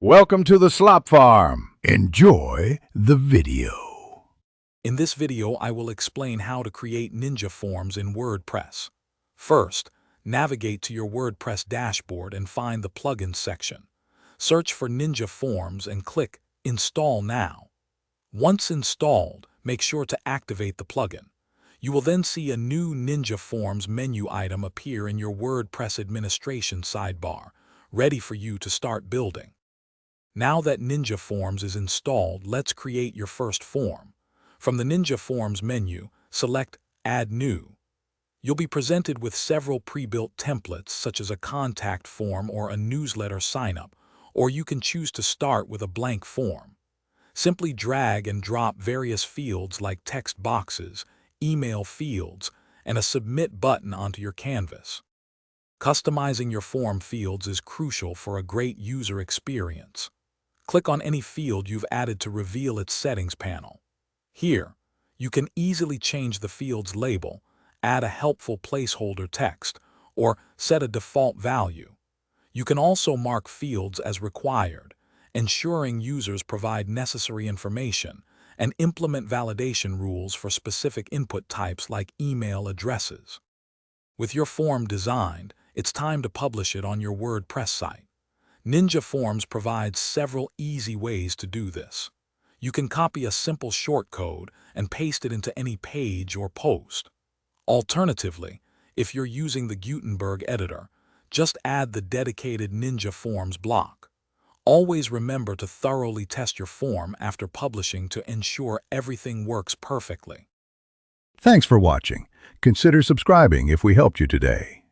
Welcome to the Slop Farm. Enjoy the video. In this video, I will explain how to create Ninja forms in WordPress. First, navigate to your WordPress dashboard and find the Plugins section. Search for Ninja Forms and click Install Now. Once installed, make sure to activate the plugin. You will then see a new Ninja Forms menu item appear in your WordPress administration sidebar, ready for you to start building. Now that Ninja Forms is installed, let's create your first form. From the Ninja Forms menu, select Add New. You'll be presented with several pre-built templates such as a contact form or a newsletter sign-up, or you can choose to start with a blank form. Simply drag and drop various fields like text boxes, email fields, and a submit button onto your canvas. Customizing your form fields is crucial for a great user experience. Click on any field you've added to reveal its settings panel. Here, you can easily change the field's label, add a helpful placeholder text, or set a default value. You can also mark fields as required, ensuring users provide necessary information, and implement validation rules for specific input types like email addresses. With your form designed, it's time to publish it on your WordPress site. Ninja Forms provides several easy ways to do this. You can copy a simple shortcode and paste it into any page or post. Alternatively, if you're using the Gutenberg editor, just add the dedicated Ninja Forms block. Always remember to thoroughly test your form after publishing to ensure everything works perfectly. Thanks for watching. Consider subscribing if we helped you today.